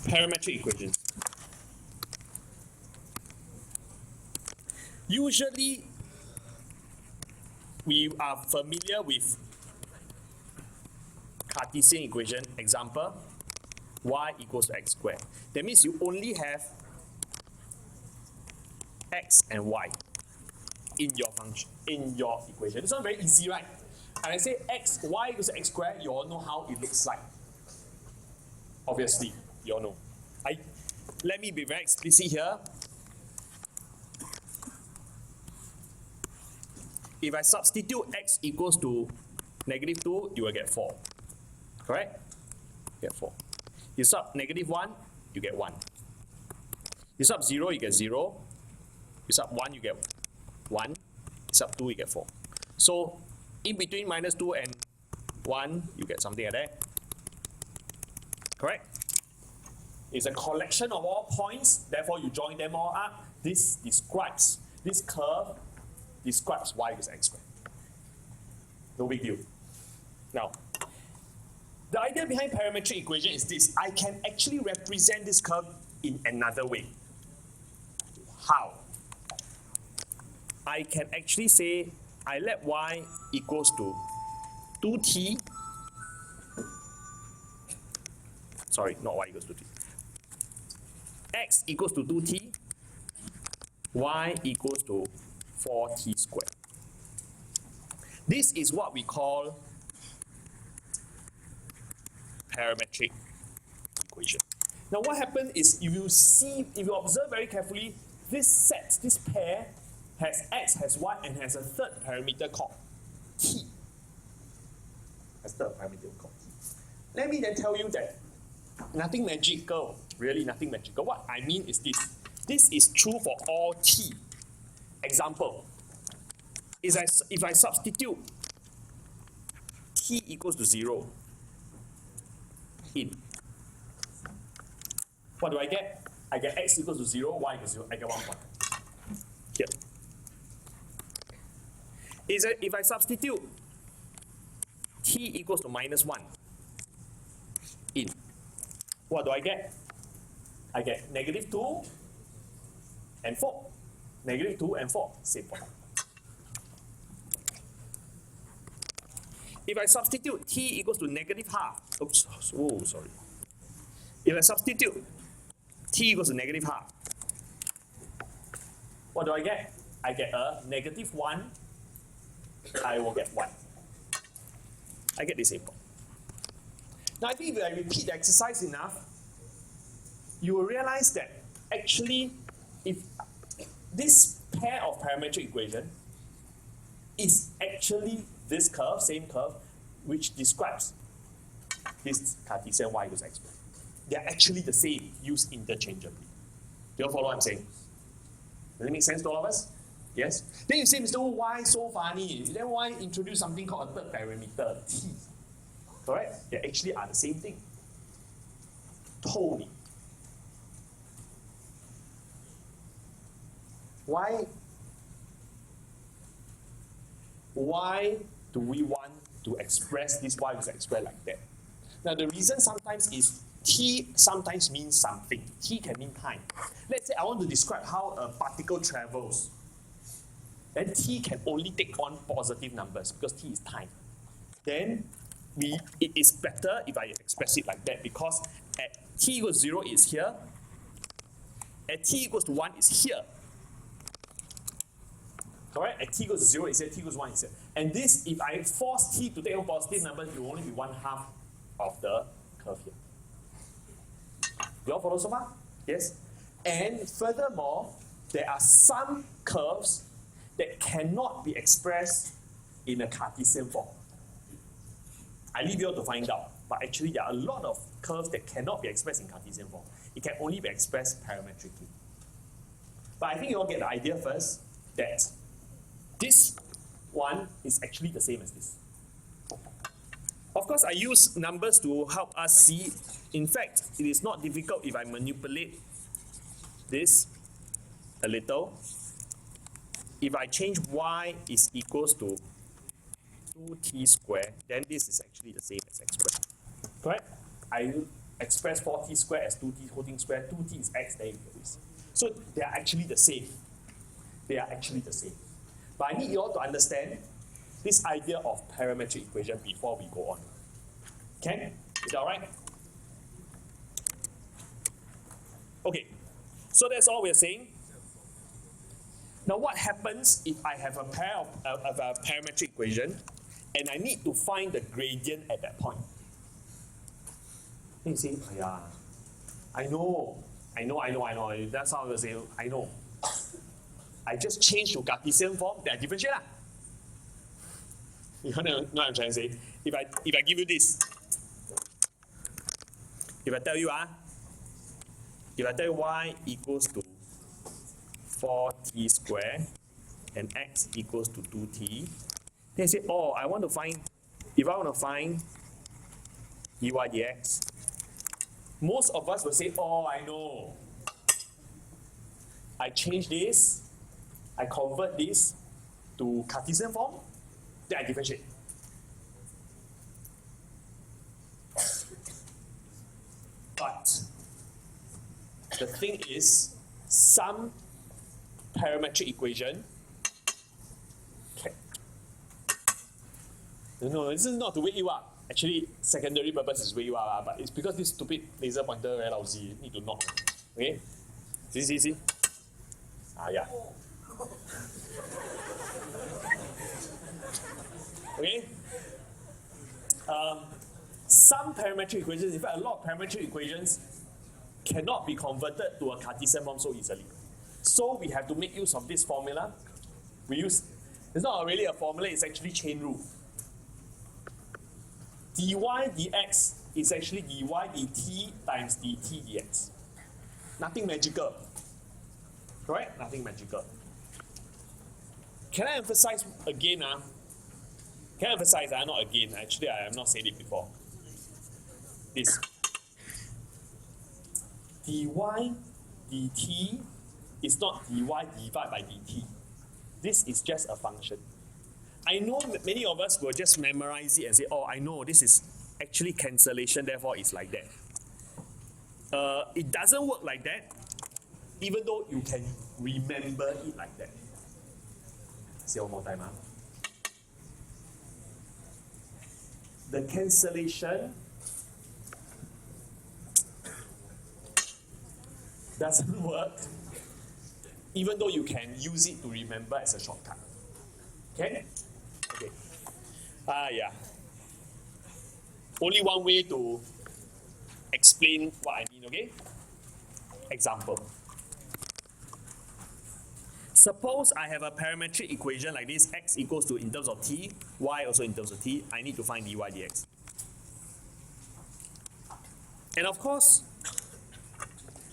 parametric equations. Usually, we are familiar with Cartesian equation. Example, y equals to x squared. That means you only have x and y in your function, in your equation. This one very easy, right? And I say y equals to x squared, you all know how it looks like. Obviously, you all know. Let me be very explicit here. If I substitute x equals to -2, you will get 4. Correct? You get 4. You sub -1, you get 1. You sub 0, you get 0. You sub 1, you get 1. You sub 2, you get 4. So, in between -2 and 1, you get something like that. Correct? It's a collection of all points, therefore you join them all up. This curve describes y equals x squared. No big deal. Now, the idea behind parametric equation is this. I can actually represent this curve in another way. How? I can actually say, I let y equals to 2t. Sorry, not y equals to t. X equals to 2t. Y equals to 4t squared. This is what we call parametric equation. Now what happens is, if you observe very carefully, this pair has x, has y, and has a third parameter called t. Let me then tell you that nothing magical, really nothing magical. What I mean is this. This is true for all t. Example, if I substitute t equals to 0 in, what do I get? I get x equals to 0, y equals to 0, I get 1 point. Here. If I substitute t equals to -1 in, what do I get? I get -2 and 4. -2 and 4, same point. If I substitute t equals to -half, sorry. If I substitute t equals to -half, what do I get? I get a -1, I will get 1. I get the same point. Now I think if I repeat the exercise enough, you will realize that actually, if this pair of parametric equation is actually this curve, same curve, which describes this Cartesian y equals x squared. They are actually the same, used interchangeably. Do you follow what I'm saying? Does it make sense to all of us? Yes? Then you say, Mr. Wu, why so funny? Then why introduce something called a third parameter, t? Correct? They actually are the same thing. Totally. Why do we want to express this y equals x squared like that? Now the reason sometimes is t sometimes means something. T can mean time. Let's say I want to describe how a particle travels. Then t can only take on positive numbers because t is time. Then it is better if I express it like that, because at t equals 0 is here, at t equals to 1 is here. Correct? At t equals to 0 is here, t equals to 1 is here. And this, if I force t to take on positive numbers, it will only be 1/2 of the curve here. You all follow so far? Yes? And furthermore, there are some curves that cannot be expressed in a Cartesian form. I leave you all to find out. But actually, there are a lot of curves that cannot be expressed in Cartesian form. It can only be expressed parametrically. But I think you all get the idea first that this one is actually the same as this. Of course, I use numbers to help us see. In fact, it is not difficult if I manipulate this a little. If I change y is equals to 2t squared, then this is actually the same as x squared. Correct? express 4t squared as 2t whole thing squared, 2t is x, then you get this. So they are actually the same. They are actually the same. But I need you all to understand this idea of parametric equation before we go on. Okay? Is that alright? Okay. So that's all we're saying. Now what happens if I have a pair of a parametric equation and I need to find the gradient at that point? Then you say, oh yeah, I know. That's how I say, I know. I just change to Cartesian form, then I differentiate lah. You know what I'm trying to say? If I give you this, if I tell you y equals to 4t squared and x equals to 2t, then I say, oh, if I want to find dy dx, most of us will say, oh, I know. I change this, I convert this to Cartesian form, then I differentiate. But the thing is, some parametric equation no, this is not to wake you up. Actually, secondary purpose is wake you up, but it's because this stupid laser pointer very lousy. Need to knock. Okay? See? Yeah. Okay? Some parametric equations, in fact, a lot of parametric equations cannot be converted to a Cartesian form so easily. So we have to make use of this formula. It's not really a formula, it's actually chain rule. dy dx is actually dy dt times dt dx. Nothing magical. Correct? Nothing magical. Can I emphasize again? Can I emphasize? Not again. Actually, I have not said it before. This. dy dt is not dy divided by dt. This is just a function. I know many of us will just memorize it and say, oh, I know this is actually cancellation, therefore it's like that. It doesn't work like that, even though you can remember it like that. Say one more time. The cancellation doesn't work, even though you can use it to remember as a shortcut. Okay? Okay. Yeah. Only one way to explain what I mean, okay? Example. Suppose I have a parametric equation like this, x equals to, in terms of t, y also in terms of t, I need to find dy dx. And of course,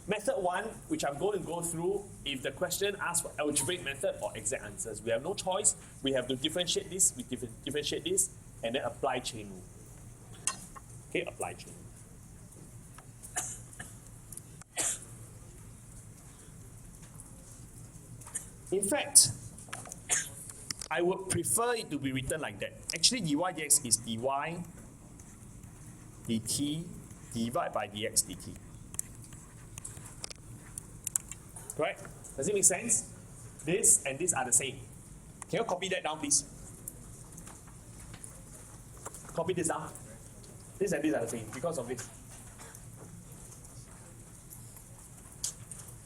method 1, which I'm going to go through, if the question asks for algebraic method or exact answers, we have no choice. We have to differentiate this, and then apply chain rule. Okay, apply chain rule. In fact, I would prefer it to be written like that. Actually, dy dx is dy dt divided by dx dt. Right? Does it make sense? This and this are the same. Can you copy that down, please? Copy this down. This and this are the same because of this.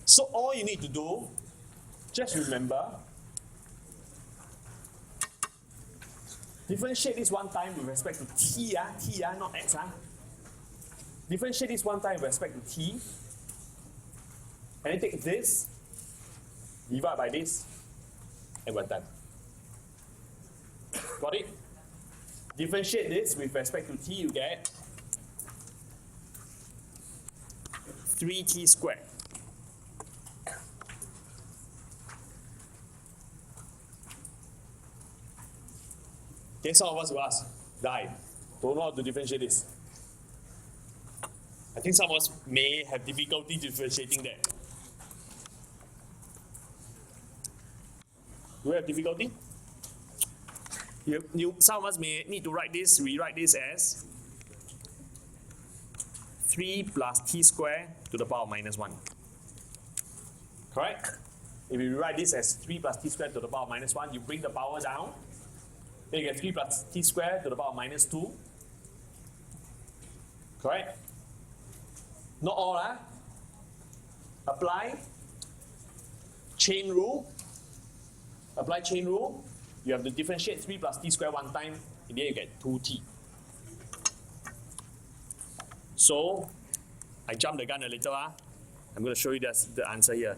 So all you need to do, just remember, differentiate this one time with respect to t, not x. Differentiate this one time with respect to t, and then take this, divide by this, and we're done. Got it? Differentiate this with respect to t, you get 3t squared. Okay, some of us will ask, don't know how to differentiate this. I think some of us may have difficulty differentiating that. Do you have difficulty? Some of us may need to rewrite this as 3 plus t squared to the power of minus 1. Correct? If you write this as 3 plus t squared to the power of minus 1, you bring the power down. Then you get 3 plus t squared to the power of minus 2. Correct? Not all, huh? Apply chain rule. Apply chain rule. You have to differentiate 3 plus t squared one time. In the end, you get 2t. So, I jumped the gun a little. I'm going to show you the answer here.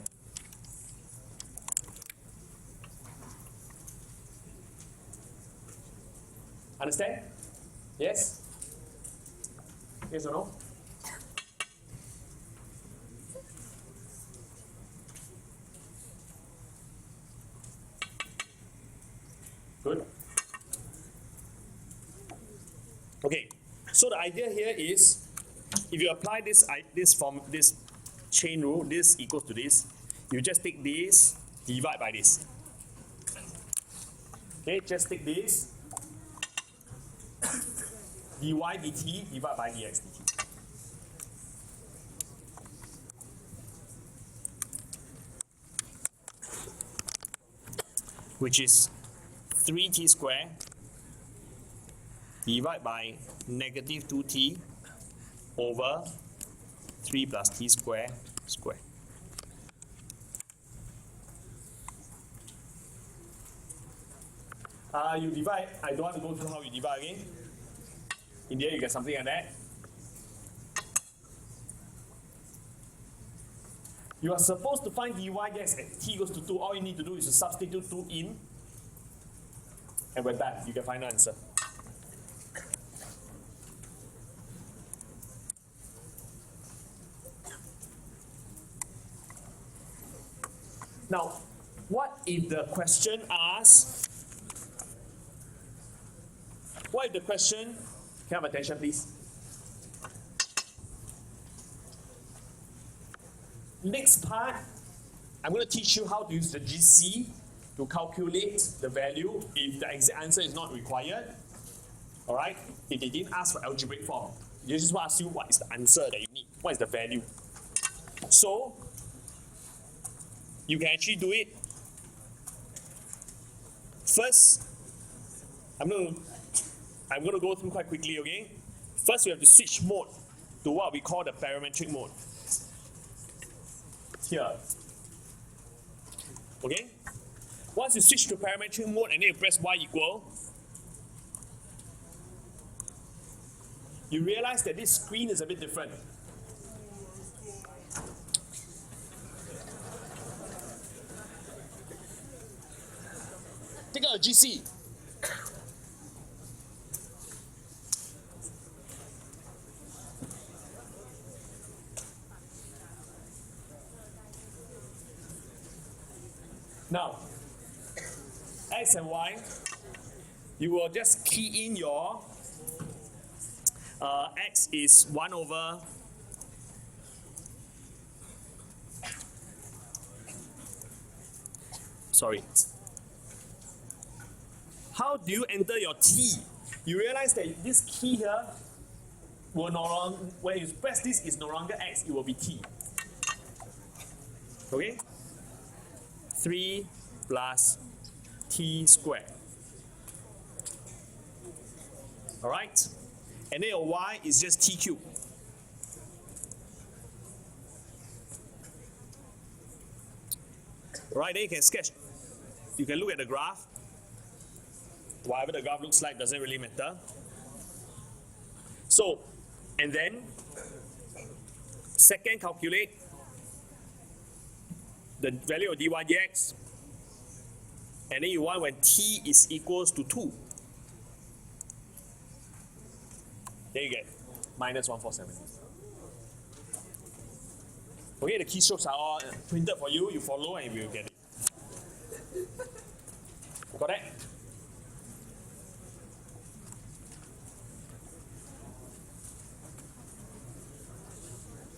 Understand? Yes? Yes or no? Good. Okay, so the idea here is, if you apply this chain rule, this equals to this, you just take this, divide by this. Okay, just take this, dy dt, divide by dx dt. Which is 3t squared divided by negative 2t over 3 plus t squared squared. You divide, I don't want to go through how you divide again. In the end, you get something like that. You are supposed to find dy dx at t equals to 2. All you need to do is to substitute 2 in, and we're done. You can find the answer. Now, what if the question asks, what if the question, can I have attention please? Next part, I'm going to teach you how to use the GC to calculate the value if the exact answer is not required. Alright? If they didn't ask for algebraic form, they just want to ask you what is the answer that you need, what is the value. So, you can actually do it. First, I'm going to go through quite quickly, okay? First, we have to switch mode to what we call the parametric mode. Here. Okay? Once you switch to parametric mode and then you press y equal, you realize that this screen is a bit different. Take out a GC. Now, x and y, you will just key in your x is 1 over how do you enter your t? You realize that this key here will no longer, when you press this, is no longer x, it will be t. Okay? 3 plus t squared. Alright? And then your y is just t cubed. Right, then you can sketch. You can look at the graph. Whatever the graph looks like doesn't really matter. So, and then, second, calculate the value of dy dx, and then you want when t is equals to 2. Then you get minus 147. Okay, the keystrokes are all printed for you. You follow and you will get it. Got that?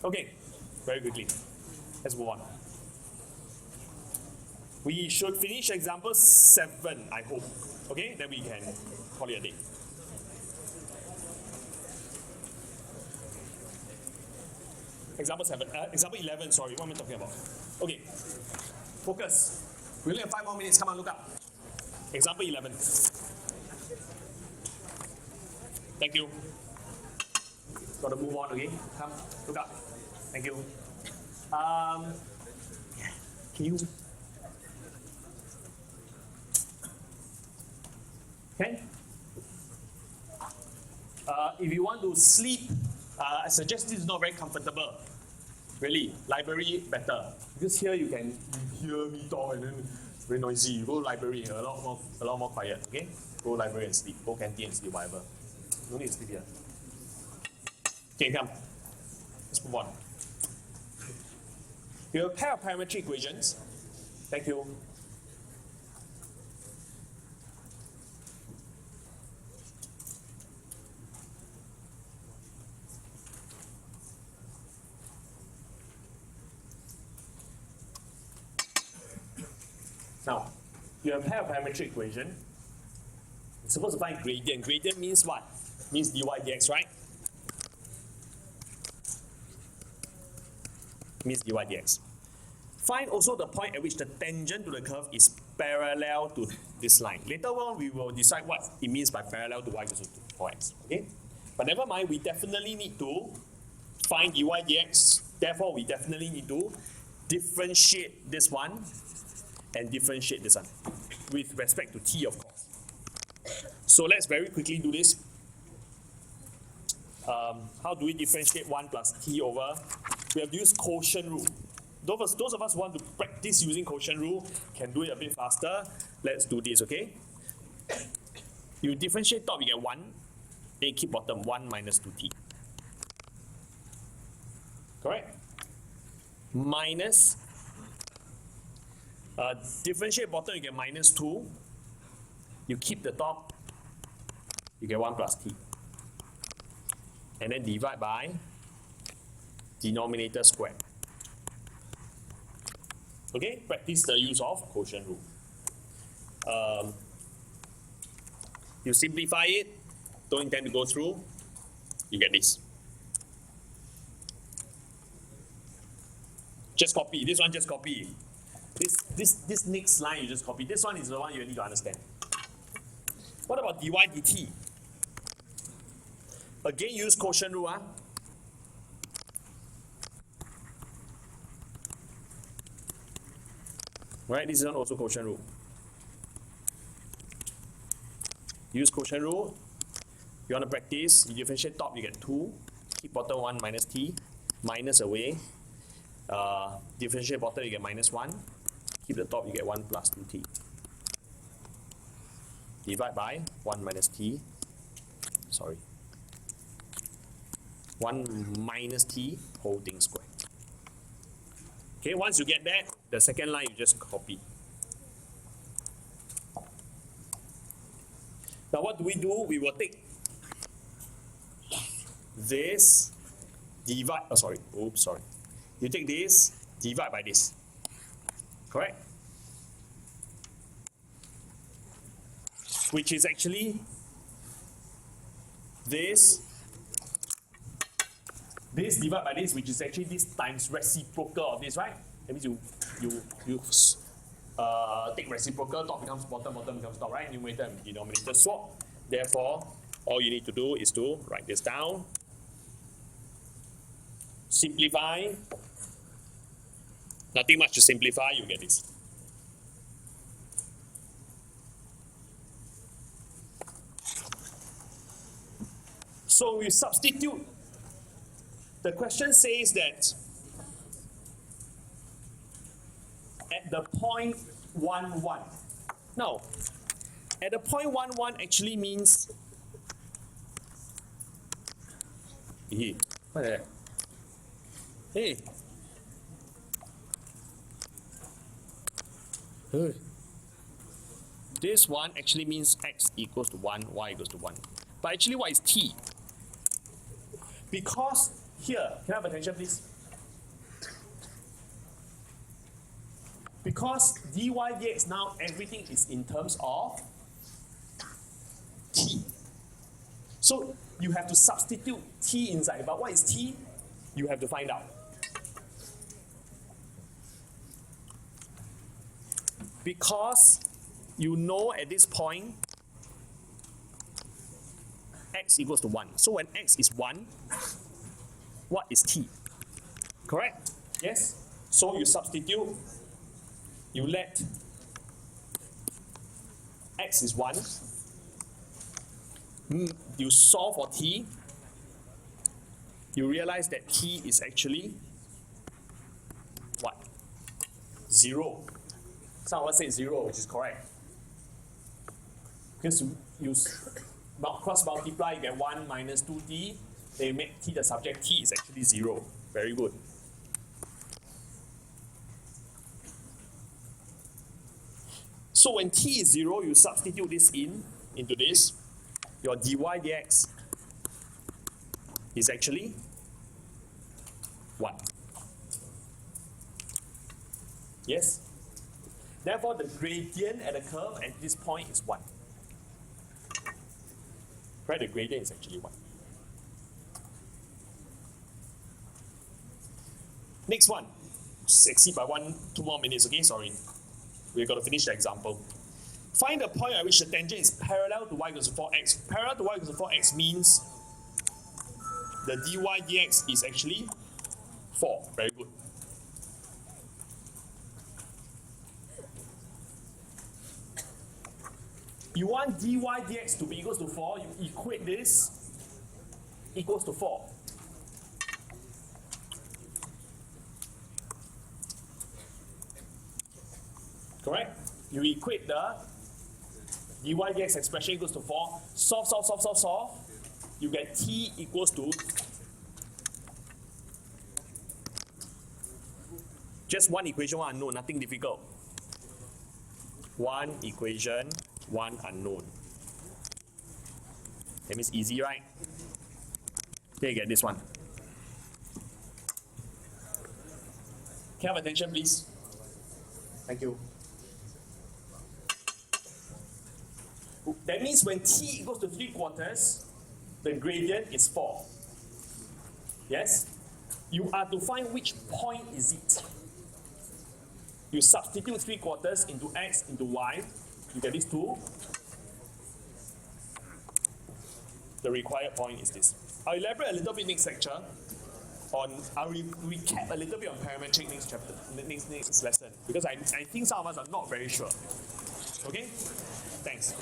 Okay, very quickly. Let's move on. We should finish example 7, I hope. Okay, then we can call it a day. Example 11, sorry, what am I talking about? Okay, focus. We only have 5 more minutes, come on, look up. Example 11. Thank you. Got to move on, okay? Come, look up. Thank you. Can you? Okay? If you want to sleep, I suggest this is not very comfortable. Really, library better. Because here you can hear me talk and then it's very noisy. You go library, a lot more quiet, okay? Go library and sleep. Go canteen and sleep, whatever. No need to sleep here. Okay, come. Let's move on. We have a pair of parametric equations. Thank you. Now, you have a pair of parametric equation. You're supposed to find gradient. Gradient means what? Means dy dx, right? Means dy dx. Find also the point at which the tangent to the curve is parallel to this line. Later on, we will decide what it means by parallel to y equals to 4x. Okay? But never mind, we definitely need to find dy dx. Therefore, we definitely need to differentiate this one and differentiate this one with respect to t, of course. So let's very quickly do this. How do we differentiate 1 plus t over? We have to use quotient rule. Those of us who want to practice using quotient rule can do it a bit faster. Let's do this, okay? You differentiate top, you get 1. Then you keep bottom, 1 minus 2t. Correct? Minus, differentiate bottom, you get minus 2. You keep the top, you get 1 plus t. And then divide by denominator squared. Okay, practice the use of quotient rule. You simplify it, don't intend to go through, you get this. Just copy, this one just copy. This next line you just copy. This one is the one you need to understand. What about dy dt? Again, use quotient rule. Right, this is also quotient rule. Use quotient rule. You want to practice, you differentiate top, you get 2. Keep bottom 1 minus t. Minus away. Differentiate bottom, you get minus 1. Keep the top, you get 1 plus 2t. Divide by 1 minus t. Sorry. 1 minus t whole thing squared. Okay, once you get that, the second line you just copy. Now what do? We will take this, divide, You take this, divide by this. Correct? Which is actually this divide by this, which is actually this times reciprocal of this, right? That means you take reciprocal, top becomes bottom, bottom becomes top, right? Numerator and denominator swap. Therefore, all you need to do is to write this down. Simplify. Nothing much to simplify, you get this. So we substitute. The question says that at the point 1, 1. Now, at the point 1, 1 actually means. Hey, what the? Hey. This one actually means x equals to 1, y equals to 1. But actually, what is t? Because here, can I have attention, please? Because dy dx now everything is in terms of t. So you have to substitute t inside. But what is t? You have to find out. Because you know at this point, x equals to 1. So when x is 1, what is t? Correct? Yes? So you substitute, you let x is 1, you solve for t, you realize that t is actually what? 0. Some of us say 0, which is correct. Because you cross multiply, you get 1 minus 2t, then you make t the subject, t is actually 0. Very good. So when t is 0, you substitute this into this, your dy dx is actually what? Yes? Therefore, the gradient at the curve at this point is 1. Right? The gradient is actually 1. Next one. Exceed by 2 more minutes, okay? Sorry. We've got to finish the example. Find the point at which the tangent is parallel to y equals to 4x. Parallel to y equals to 4x means the dy dx is actually 4. Very good. You want dy dx to be equals to 4, you equate this equals to 4. Correct? You equate the dy dx expression equals to 4. Solve. You get t equals to just one equation, one unknown, nothing difficult. One equation, one unknown. That means easy, right? Here you get this one. Can I have attention, please? Thank you. That means when t equals to 3/4, the gradient is 4. Yes? You are to find which point is it. You substitute 3/4 into x into y, you get this 2. The required point is this. I'll elaborate a little bit next lecture I'll recap a little bit on parametric next chapter, next lesson, because I think some of us are not very sure. Okay? Thanks.